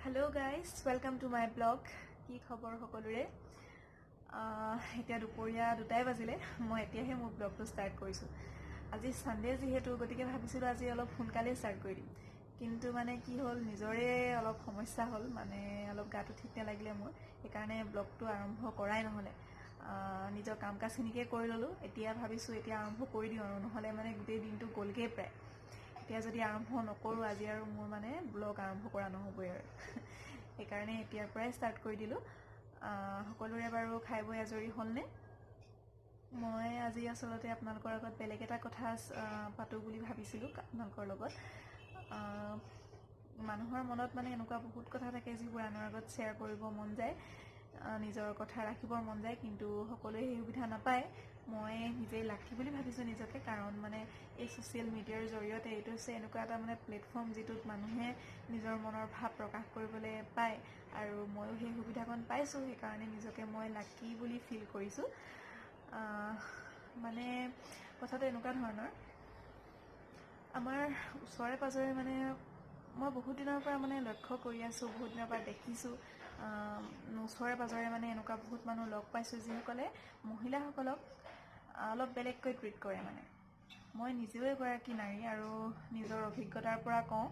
Hello guys, welcome to my blog. কি খবৰ সকলোৰে? এতিয়া দুপৰীয়া 2টাই বাজিলে। মই এতিয়াহে মোৰ ব্লগটো ষ্টাৰ্ট কৰিছোঁ। আজি সানডে যেহেতু গতিকে ভাবিছিলোঁ আজি অলপ সোনকালে ষ্টাৰ্ট কৰি দিম। কিন্তু মানে কি হ'ল নিজৰে অলপ সমস্যা হ'ল, মানে অলপ গাটো ঠিক নালাগিলে মোৰ। সেইকাৰণে ব্লগটো আৰম্ভ কৰাই নহ'লে। নিজৰ কাম কাজখিনিকে কৰি ল'লোঁ। এতিয়া ভাবিছোঁ এতিয়া আৰম্ভ কৰি দিওঁ আৰু নহ'লে মানে গোটেই দিনটো গ'লগৈ প্ৰায়। এতিয়া যদি আৰম্ভ নকৰোঁ আজি আৰু মোৰ মানে ব্লগ আৰম্ভ কৰা নহ'বই আৰু সেইকাৰণে এতিয়াৰ পৰাই ষ্টাৰ্ট কৰি দিলোঁ। সকলোৰে বাৰু খাই বৈ আজৰি হ'লনে? মই আজি আচলতে আপোনালোকৰ আগত বেলেগ এটা কথা পাতোঁ বুলি ভাবিছিলোঁ আপোনালোকৰ লগত। মানুহৰ মনত মানে এনেকুৱা বহুত কথা থাকে যিবোৰ আনৰ আগত শ্বেয়াৰ কৰিব মন যায়, নিজৰ কথা ৰাখিবৰ মন যায়, কিন্তু সকলোৱে সেই সুবিধা নাপায়। মই নিজেই লাকি বুলি ভাবিছোঁ নিজকে, কাৰণ মানে এই ছ'চিয়েল মিডিয়াৰ জৰিয়তে এইটো হৈছে এনেকুৱা এটা মানে প্লেটফৰ্ম যিটোত মানুহে নিজৰ মনৰ ভাৱ প্ৰকাশ কৰিবলৈ পায়, আৰু ময়ো সেই সুবিধাকণ পাইছোঁ। সেইকাৰণে নিজকে মই লাকি বুলি ফিল কৰিছোঁ। মানে কথাটো এনেকুৱা ধৰণৰ, আমাৰ ওচৰে পাঁজৰে মানে মই বহুত দিনৰ পৰা মানে লক্ষ্য কৰি আছোঁ, বহুত দিনৰ পৰা দেখিছোঁ, ওচৰে পাঁজৰে মানে এনেকুৱা বহুত মানুহ লগ পাইছোঁ যিসকলে মহিলাসকলক অলপ বেলেগকৈ ট্ৰিট কৰে। মানে মই নিজেও এগৰাকী নাৰী আৰু নিজৰ অভিজ্ঞতাৰ পৰা কওঁ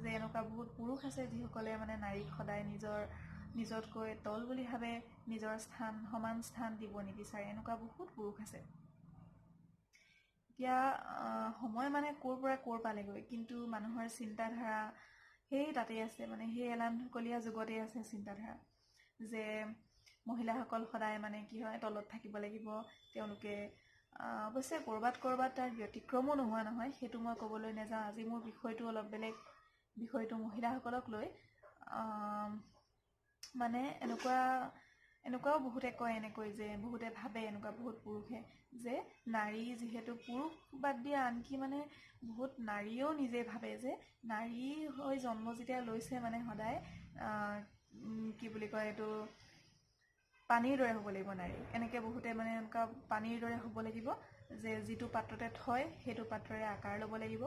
যে এনেকুৱা বহুত পুৰুষ আছে যিসকলে মানে নাৰীক সদায় নিজতকৈ তল বুলি ভাবে, নিজৰ সমান স্থান দিব নিবিচাৰে। এনেকুৱা বহুত পুৰুষ আছে। এতিয়া সময় মানে ক'ৰ পৰা ক'ৰ পালেগৈ, কিন্তু মানুহৰ চিন্তাধাৰা সেই তাতেই আছে, মানে সেই এলান্ধকলীয়া যুগতেই আছে চিন্তাধাৰা যে মহিলাসকল সদায় মানে কি হয় তলত থাকিব লাগিব। তেওঁলোকে অৱশ্যে ক'ৰবাত তাৰ ব্যতিক্ৰমো নোহোৱা নহয়, সেইটো মই ক'বলৈ নাযাওঁ। আজি মোৰ বিষয়টো অলপ বেলেগ, বিষয়টো মহিলাসকলক লৈ। মানে এনেকুৱাও বহুতে কয় এনেকৈ, যে বহুতে ভাবে এনেকুৱা বহুত পুৰুষে যে নাৰী যিহেতু পুৰুষ বাদ দিয়া আনকি মানে বহুত নাৰীয়েও নিজে ভাবে যে নাৰী হৈ জন্ম যেতিয়া লৈছে মানে সদায় কি বুলি কয় এইটো পানীৰ দৰে হ'ব লাগিব নাৰী। এনেকৈ বহুতে মানে এনেকুৱা পানীৰ দৰে হ'ব লাগিব, যে যিটো পাত্ৰতে থয় সেইটো পাত্ৰৰে আকাৰ ল'ব লাগিব।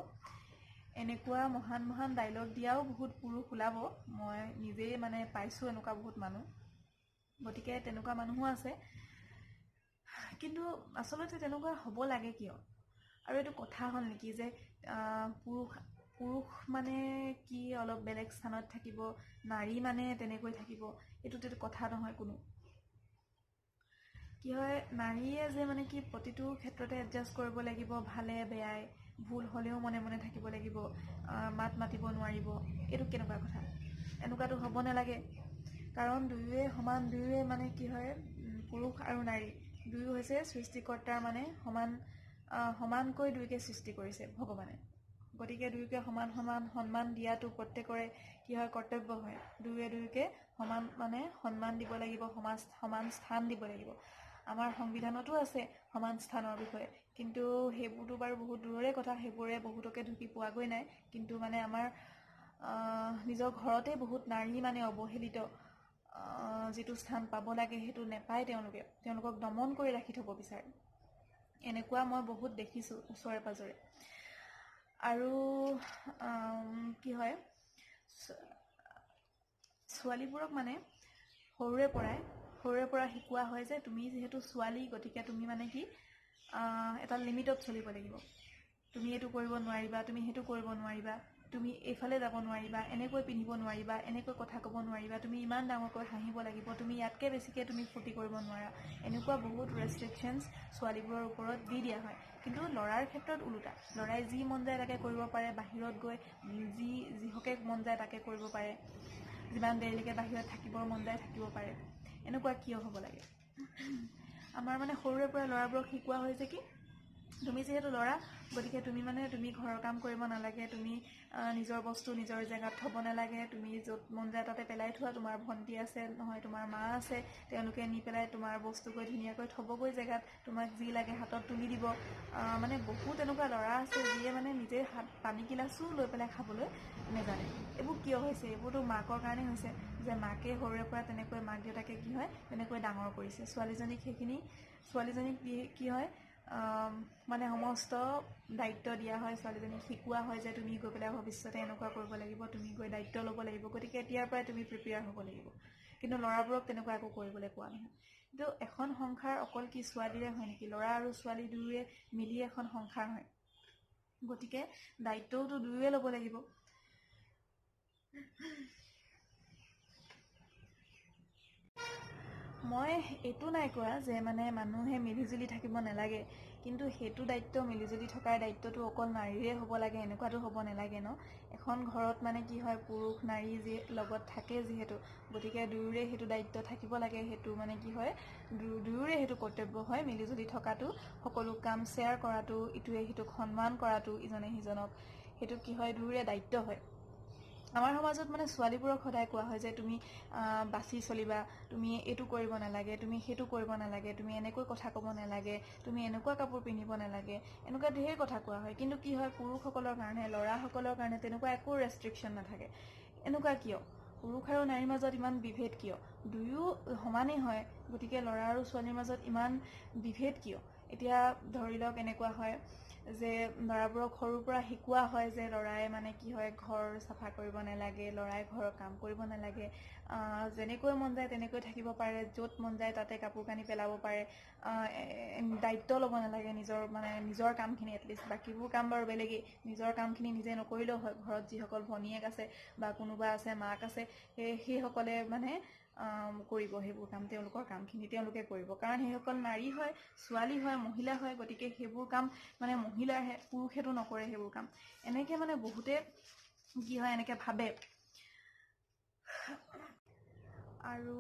এনেকুৱা মহান মহান ডাইলগ দিয়াও বহুত পুৰুষ ওলাব। মই নিজেই মানে পাইছোঁ এনেকুৱা বহুত মানুহ, গতিকে তেনেকুৱা মানুহো আছে। কিন্তু আচলতে তেনেকুৱা হ'ব লাগে কিয়? আৰু এইটো কথা হ'ল নেকি যে পুৰুষ মানে কি অলপ বেলেগ স্থানত থাকিব, নাৰী মানে তেনেকৈ থাকিব? এইটোতো কথা নহয় কোনো। কি হয়, নাৰীয়ে যে মানে কি প্ৰতিটো ক্ষেত্ৰতে এডজাষ্ট কৰিব লাগিব, ভালে বেয়াই, ভুল হ'লেও মনে মনে থাকিব লাগিব, মাত মাতিব নোৱাৰিব, এইটো কেনেকুৱা কথা? এনেকুৱাতো হ'ব নালাগে। কাৰণ দুয়োৱে সমান, দুয়োৱে মানে কি হয় পুৰুষ আৰু নাৰী দুয়ো হৈছে সৃষ্টিকৰ্তাৰ মানে সমানকৈ দুয়োকে সৃষ্টি কৰিছে ভগৱানে। গতিকে দুয়োকে সমান সন্মান দিয়াটো প্ৰত্যেকৰে কি হয় কৰ্তব্য হয়। দুয়োকে সমান মানে সন্মান দিব লাগিব, সমান স্থান দিব লাগিব। আমাৰ সংবিধানতো আছে সমান স্থানৰ বিষয়ে, কিন্তু সেইবোৰতো বাৰু বহুত দূৰৰে কথা, সেইবোৰে বহুতকে ঢুকি পোৱাগৈ নাই। কিন্তু মানে আমাৰ নিজৰ ঘৰতে বহুত নাৰী মানে অৱহেলিত, যিটো স্থান পাব লাগে সেইটো নেপায়। তেওঁলোকক দমন কৰি ৰাখি থ'ব বিচাৰে। এনেকুৱা মই বহুত দেখিছোঁ ওচৰে পাঁজৰে। আৰু কি হয়, ছোৱালীবোৰক মানে সৰুৰে পৰা শিকোৱা হয় যে তুমি যিহেতু ছোৱালী, গতিকে তুমি মানে কি এটা লিমিটত চলিব লাগিব। তুমি এইটো কৰিব নোৱাৰিবা, তুমি সেইটো কৰিব নোৱাৰিবা, তুমি এইফালে যাব নোৱাৰিবা, এনেকৈ পিন্ধিব নোৱাৰিবা, এনেকৈ কথা ক'ব নোৱাৰিবা, তুমি ইমান ডাঙৰকৈ হাঁহিব লাগিব, তুমি ইয়াতকৈ বেছিকৈ তুমি ফূৰ্তি কৰিব নোৱাৰা। এনেকুৱা বহুত ৰেষ্ট্ৰিকশ্যনছ ছোৱালীবোৰৰ ওপৰত দি দিয়া হয়। কিন্তু ল'ৰাৰ ক্ষেত্ৰত ওলোটা, ল'ৰাই যি মন যায় তাকে কৰিব পাৰে, বাহিৰত গৈ যিহকে মন যায় তাকে কৰিব পাৰে, যিমান দেৰিলৈকে বাহিৰত থাকিবৰ মন যায় থাকিব পাৰে। এনেকুৱা কিয় হ'ব লাগে? আমাৰ মানে সৰুৰে পৰা ল'ৰাবোৰক শিকোৱা হৈছে কি তুমি যিহেতু ল'ৰা, গতিকে তুমি ঘৰৰ কাম কৰিব নালাগে, তুমি নিজৰ বস্তু নিজৰ জেগাত থ'ব নালাগে, তুমি য'ত মন যায় তাতে পেলাই থোৱা। তোমাৰ ভণ্টি আছে নহয়, তোমাৰ মা আছে, তেওঁলোকে নি পেলাই তোমাৰ বস্তু গৈ ধুনীয়াকৈ থ'বগৈ জেগাত, তোমাক যি লাগে হাতত তুলি দিব। মানে বহুত এনেকুৱা ল'ৰা আছে যিয়ে মানে নিজে পানী গিলাচো লৈ পেলাই খাবলৈ নেজানে। এইবোৰ কিয় হৈছে? এইবোৰতো মাকৰ কাৰণে হৈছে, যে মাকে সৰুৰে পৰা তেনেকৈ মাক দেউতাকে কি হয় তেনেকৈ ডাঙৰ কৰিছে ছোৱালীজনীক। ছোৱালীজনীক কি হয় মানে সমস্ত দায়িত্ব দিয়া হয় ছোৱালীজনীক, শিকোৱা হয় যে তুমি গৈ পেলাই ভৱিষ্যতে এনেকুৱা কৰিব লাগিব, তুমি গৈ দায়িত্ব ল'ব লাগিব, গতিকে এতিয়াৰ পৰাই তুমি প্ৰিপেয়াৰ হ'ব লাগিব। কিন্তু ল'ৰাবোৰক তেনেকুৱা একো কৰিবলৈ কোৱা নহয়। কিন্তু এখন সংসাৰ অকল কি ছোৱালীৰে হয় নেকি? ল'ৰা আৰু ছোৱালী দুয়োৰে মিলি এখন সংসাৰ হয়, গতিকে দায়িত্বওতো দুয়োৱে ল'ব লাগিব। মই এইটো নাই কোৱা যে মানে মানুহে মিলিজুলি থাকিব নালাগে, কিন্তু সেইটো দায়িত্ব মিলিজুলি থকাৰ দায়িত্বটো অকল নাৰীৰে হ'ব লাগে এনেকুৱাতো হ'ব নালাগে ন। এখন ঘৰত মানে কি হয়, পুৰুষ নাৰী যি লগত থাকে যিহেতু, গতিকে দুয়োৰে সেইটো দায়িত্ব থাকিব লাগে। সেইটো মানে কি হয়, দুয়োৰে সেইটো কৰ্তব্য হয় মিলিজুলি থকাটো, সকলো কাম শ্বেয়াৰ কৰাটো, ইটোৱে সিটোক সন্মান কৰাটো, ইজনে সিজনক, সেইটো কি হয়, দুয়োৰে দায়িত্ব হয়। আমাৰ সমাজত মানে ছোৱালীবোৰক সদায় কোৱা হয় যে তুমি বাছি চলিবা, তুমি এইটো কৰিব নালাগে, তুমি সেইটো কৰিব নালাগে, তুমি এনেকৈ কথা ক'ব নালাগে, তুমি এনেকুৱা কাপোৰ পিন্ধিব নালাগে, এনেকুৱা ঢেৰ কথা কোৱা হয়। কিন্তু কি হয়, পুৰুষসকলৰ কাৰণে, ল'ৰাসকলৰ কাৰণে তেনেকুৱা একো ৰেষ্ট্ৰিকশ্যন নাথাকে। এনেকুৱা কিয়? পুৰুষ আৰু নাৰীৰ মাজত ইমান বিভেদ কিয়? দুয়ো সমানেই হয়, গতিকে ল'ৰা আৰু ছোৱালীৰ মাজত ইমান বিভেদ কিয়? এতিয়া ধৰি লওক এনেকুৱা হয় যে ল'ৰাবোৰক সৰুৰ পৰা শিকোৱা হয় যে ল'ৰাই মানে কি হয়, ঘৰ চাফা কৰিব নালাগে, ল'ৰাই ঘৰৰ কাম কৰিব নালাগে, যেনেকৈ মন যায় তেনেকৈ থাকিব পাৰে, য'ত মন যায় তাতে কাপোৰ কানি পেলাব পাৰে, দায়িত্ব ল'ব নালাগে নিজৰ কামখিনি, এটলিষ্ট বাকীবোৰ কাম বাৰু বেলেগেই, নিজৰ কামখিনি নিজে নকৰিলেও হয়। ঘৰত যিসকল ভনীয়েক আছে বা কোনোবা আছে, মাক আছে, সেইসকলে মানে কৰিব সেইবোৰ কাম, তেওঁলোকৰ কামখিনি তেওঁলোকে কৰিব, কাৰণ সেইসকল নাৰী হয়, ছোৱালী হয়, মহিলা হয়, গতিকে সেইবোৰ কাম মানে মহিলাৰহে, পুৰুষেতো নকৰে সেইবোৰ কাম। এনেকৈ মানে বহুতে কি হয়, এনেকৈ ভাবে। আৰু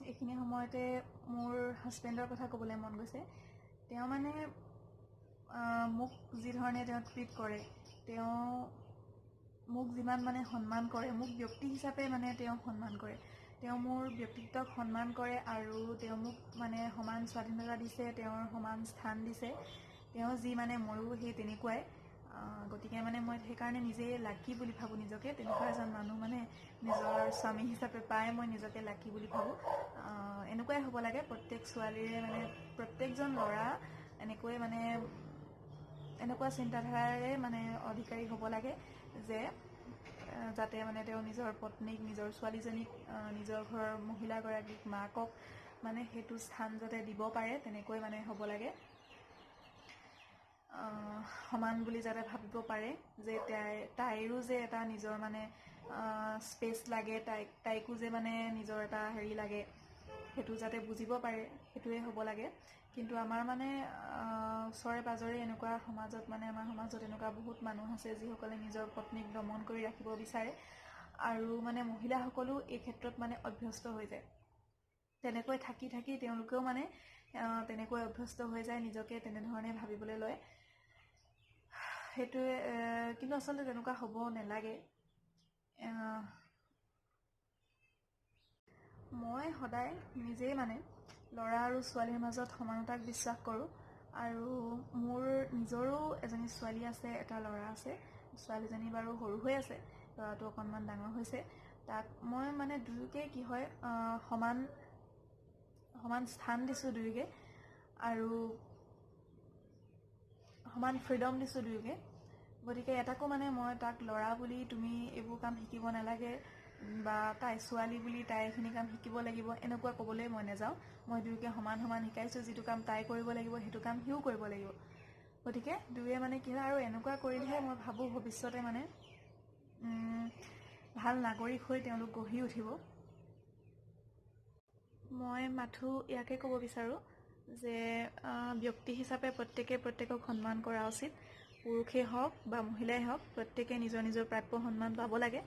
এইখিনি সময়তে মোৰ হাজবেণ্ডৰ কথা ক'বলৈ মন গৈছে। তেওঁ মানে মোক যি ধৰণে তেওঁ ট্ৰিট কৰে, তেওঁ মোক যিমান মানে সন্মান কৰে, মোক ব্যক্তি হিচাপে মানে তেওঁ সন্মান কৰে, তেওঁ মোৰ ব্যক্তিত্বক সন্মান কৰে, আৰু তেওঁ মোক মানে সমান স্বাধীনতা দিছে, তেওঁৰ সমান স্থান দিছে, তেওঁ যি মানে ময়ো সেই তেনেকুৱাই। গতিকে মানে মই সেইকাৰণে নিজেই লাকি বুলি ভাবোঁ নিজকে, তেনেকুৱা এজন মানুহ মানে নিজৰ স্বামী হিচাপে পাই মই নিজকে লাকি বুলি ভাবোঁ। এনেকুৱাই হ'ব লাগে প্ৰত্যেক ছোৱালীৰে, মানে প্ৰত্যেকজন ল'ৰা এনেকৈ মানে এনেকুৱা চিন্তাধাৰাৰে মানে অধিকাৰী হ'ব লাগে যে যাতে মানে তেওঁ নিজৰ পত্নীক, নিজৰ ছোৱালীজনীক, নিজৰ ঘৰৰ মহিলাগৰাকীক, মাকক মানে সেইটো স্থান যাতে দিব পাৰে, তেনেকৈ মানে হ'ব লাগে। সমান বুলি যাতে ভাবিব পাৰে যে তাইৰো যে এটা নিজৰ মানে স্পেচ লাগে, তাইকো যে মানে নিজৰ এটা হেৰি লাগে, সেইটো যাতে বুজিব পাৰে, সেইটোৱে হ'ব লাগে। কিন্তু আমাৰ মানে ওচৰে পাজৰে এনেকুৱা সমাজত মানে আমাৰ সমাজত এনেকুৱা বহুত মানুহ আছে যিসকলে নিজৰ পত্নীক দমন কৰি ৰাখিব বিচাৰে, আৰু মানে মহিলাসকলো এই ক্ষেত্ৰত মানে অভ্যস্ত হৈ যায়। তেনেকৈ থাকি থাকি তেওঁলোকেও মানে তেনেকৈ অভ্যস্ত হৈ যায়, নিজকে তেনেধৰণে ভাবিবলৈ লয়। সেইটোৱে, কিন্তু আচলতে তেনেকুৱা হ'ব নালাগে। মই সদায় নিজেই মানে ল'ৰা আৰু ছোৱালীৰ মাজত সমানতাক বিশ্বাস কৰোঁ, আৰু মোৰ নিজৰো এজনী ছোৱালী আছে, এটা ল'ৰা আছে। ছোৱালীজনী বাৰু সৰু হৈ আছে, ল'ৰাটো অকণমান ডাঙৰ হৈছে। তাক মই মানে দুয়োকে কি হয়, সমান স্থান দিছোঁ দুয়োকে, আৰু সমান ফ্ৰীডম দিছোঁ দুয়োকে। গতিকে এটাকো মানে মই তাক ল'ৰা বুলি তুমি এইবোৰ কাম শিকিব নালাগে, বা তাই ছোৱালী বুলি তাই এইখিনি কাম শিকিব লাগিব, এনেকুৱা ক'বলৈ মই নাযাওঁ। মই দুয়োকে সমান সমান শিকাইছোঁ, যিটো কাম তাই কৰিব লাগিব সেইটো কাম সিও কৰিব লাগিব। গতিকে দুয়োৱে মানে কি হয়, আৰু এনেকুৱা কৰিলেহে মই ভাবোঁ ভৱিষ্যতে মানে ভাল নাগৰিক হৈ তেওঁলোক গঢ়ি উঠিব। মই মাথো ইয়াকে ক'ব বিচাৰোঁ যে ব্যক্তি হিচাপে প্ৰত্যেকে প্ৰত্যেকক সন্মান কৰা উচিত। পুৰুষেই হওক বা মহিলাই হওক, প্ৰত্যেকে নিজৰ নিজৰ প্ৰাপ্য সন্মান পাব লাগে,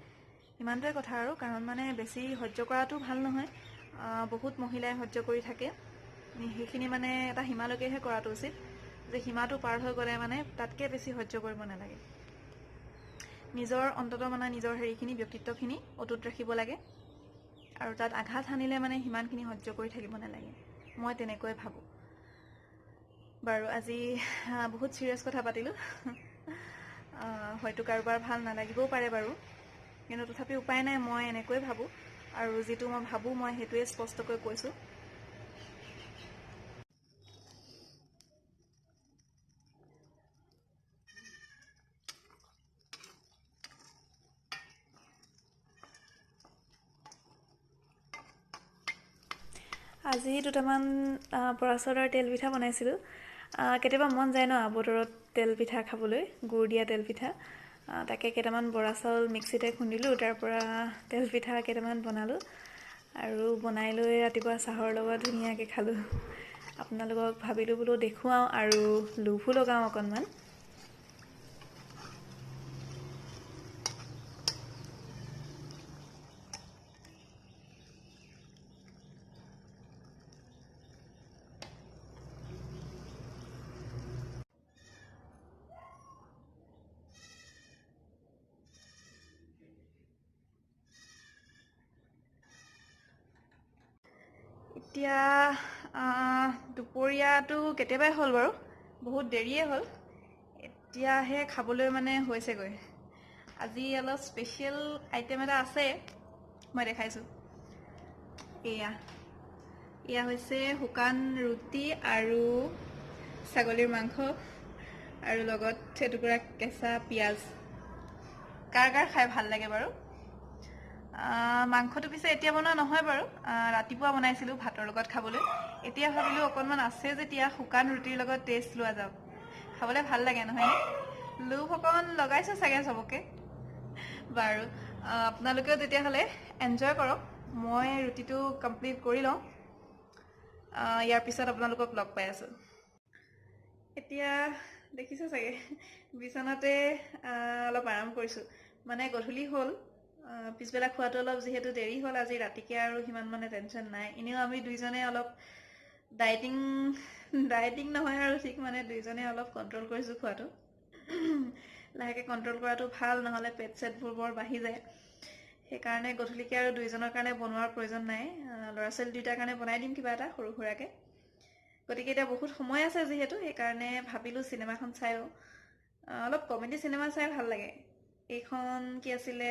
ইমানটোৱে কথা আৰু। কাৰণ মানে বেছি সহ্য কৰাটো ভাল নহয়, বহুত মহিলাই সহ্য কৰি থাকে, সেইখিনি মানে এটা সীমালৈকেহে কৰাটো উচিত, যে সীমাটো পাৰ হৈ গ'লে মানে তাতকৈ বেছি সহ্য কৰিব নালাগে। নিজৰ অন্ততঃ মানে নিজৰ হেৰিখিনি, ব্যক্তিত্বখিনি অটুট ৰাখিব লাগে, আৰু তাত আঘাত সানিলে মানে সিমানখিনি সহ্য কৰি থাকিব নালাগে, মই তেনেকৈ ভাবোঁ। বাৰু আজি বহুত চিৰিয়াছ কথা পাতিলোঁ, হয়তো কাৰোবাৰ ভাল নালাগিবও পাৰে বাৰু, কিন্তু তথাপি উপায় নাই, মই এনেকৈ ভাবোঁ, আৰু যিটো মই ভাবোঁ মই সেইটোৱে স্পষ্টকৈ কৈছোঁ। আজি দুটামান বৰা চাউলৰ তেল পিঠা বনাইছিলোঁ। কেতিয়াবা মন যায় ন বতৰত তেল পিঠা খাবলৈ, গুড় দিয়া তেল পিঠা। তাকে কেইটামান বৰা চাউল মিক্সিতে খুন্দিলোঁ, তাৰ পৰা তেল পিঠা কেইটামান বনালোঁ আৰু বনাই লৈ ৰাতিপুৱা চাহৰ লগত ধুনীয়াকৈ খালোঁ। আপোনালোকক ভাবিলোঁ বোলো দেখুৱাওঁ আৰু লোভো লগাওঁ অকণমান। এতিয়া দুপৰীয়াটো কেতিয়াবাই হ'ল বাৰু, বহুত দেৰিয়ে হ'ল। এতিয়াহে খাবলৈ মানে হৈছেগৈ। আজি অলপ স্পেচিয়েল আইটেম এটা আছে, মই দেখাইছোঁ। এয়া হৈছে শুকান ৰুটি আৰু ছাগলীৰ মাংস আৰু লগত এটুকুৰা কেঁচা পিঁয়াজ। কাৰ খাই ভাল লাগে বাৰু? মাংসটো পিছে এতিয়া বনোৱা নহয় বাৰু, ৰাতিপুৱা বনাইছিলোঁ ভাতৰ লগত খাবলৈ। এতিয়া ভাবিলোঁ অকণমান আছে যেতিয়া শুকান ৰুটিৰ লগত টেষ্ট লোৱা যাওক, খাবলৈ ভাল লাগে নহয়? লোভ অকণ লগাইছোঁ চাগে চবকে। বাৰু আপোনালোকেও তেতিয়াহ'লে এনজয় কৰক। মই ৰুটিটো কমপ্লিট কৰি লওঁ, ইয়াৰ পিছত আপোনালোকক লগ পাই আছোঁ। এতিয়া দেখিছে চাগে বিচনাতে অলপ আৰাম কৰিছোঁ, মানে গধূলি হ'ল। পিছবেলা খোৱাটো অলপ যিহেতু দেৰি হ'ল আজি ৰাতিকে আৰু সিমান মানে টেনশ্যন নাই। এনেও আমি দুইজনে অলপ ডায়েটিং নহয় আৰু ঠিক মানে দুইজনে অলপ কণ্ট্ৰল কৰিছোঁ খোৱাটো। লাহেকৈ কণ্ট্ৰল কৰাটো ভাল, নহ'লে পেট চেটবোৰ বৰ বাঢ়ি যায়। সেইকাৰণে গধূলিকৈ আৰু দুইজনৰ কাৰণে বনোৱাৰ প্ৰয়োজন নাই। ল'ৰা ছোৱালী দুইটাৰ কাৰণে বনাই দিম কিবা এটা সৰু সুৰাকৈ। গতিকে এতিয়া বহুত সময় আছে যিহেতু, সেইকাৰণে ভাবিলোঁ চিনেমাখন চাই লওঁ। অলপ কমেডি চিনেমা চাই ভাল লাগে। এইখন কি আছিলে,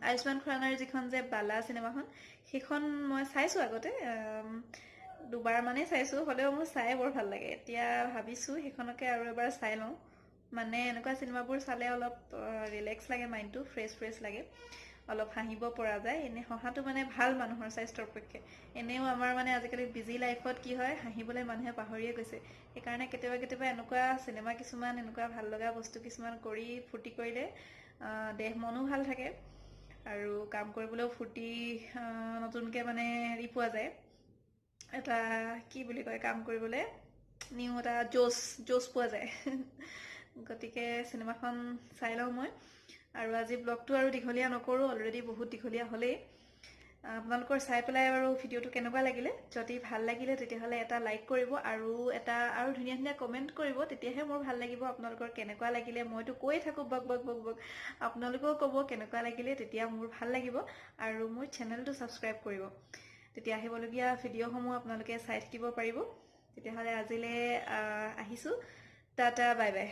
আয়ুষ্মান খুৰানাৰ যিখন যে বালা চিনেমাখন, সেইখন মই চাইছোঁ আগতে, দুবাৰমানেই চাইছোঁ, হ'লেও মোৰ চাই বৰ ভাল লাগে। এতিয়া ভাবিছোঁ সেইখনকে আৰু এবাৰ চাই লওঁ। মানে এনেকুৱা চিনেমাবোৰ চালে অলপ ৰিলেক্স লাগে, মাইণ্ডটো ফ্ৰেছ লাগে, অলপ হাঁহিব পৰা যায়। এনেই হহাটো মানে ভাল মানুহৰ স্বাস্থ্যৰ পক্ষে। এনেও আমাৰ মানে আজিকালি বিজি লাইফত কি হয়, হাঁহিবলৈ মানুহে পাহৰিয়ে গৈছে। সেইকাৰণে কেতিয়াবা এনেকুৱা চিনেমা কিছুমান, এনেকুৱা ভাল লগা বস্তু কিছুমান কৰি ফূৰ্তি কৰিলে দেহ মনো ভাল থাকে আৰু কাম কৰিবলৈও ফূৰ্তি, নতুনকৈ মানে হেৰি পোৱা যায়, এটা কি বুলি কয়, কাম কৰিবলৈ নিউ এটা জোচ পোৱা যায়। গতিকে চিনেমাখন চাই লওঁ মই। আৰু আজি ব্লগটো আৰু দীঘলীয়া নকৰোঁ, অলৰেডি বহুত দীঘলীয়া হ'লেই। আপোনালোকৰ চাই পেলাই বাৰু ভিডিঅ'টো কেনেকুৱা লাগিলে? যদি ভাল লাগিলে তেতিয়াহ'লে এটা লাইক কৰিব আৰু ধুনীয়া ধুনীয়া কমেণ্ট কৰিব, তেতিয়াহে মোৰ ভাল লাগিব। আপোনালোকৰ কেনেকুৱা লাগিলে, মইতো কৈয়ে থাকোঁ বক বক, আপোনালোকেও ক'ব কেনেকুৱা লাগিলে, তেতিয়া মোৰ ভাল লাগিব। আৰু মোৰ চেনেলটো ছাবস্ক্ৰাইব কৰিব, তেতিয়া আহিবলগীয়া ভিডিঅ'সমূহ আপোনালোকে চাই থাকিব পাৰিব। তেতিয়াহ'লে আজিলৈ আহিছোঁ, টাটা বাই বাই।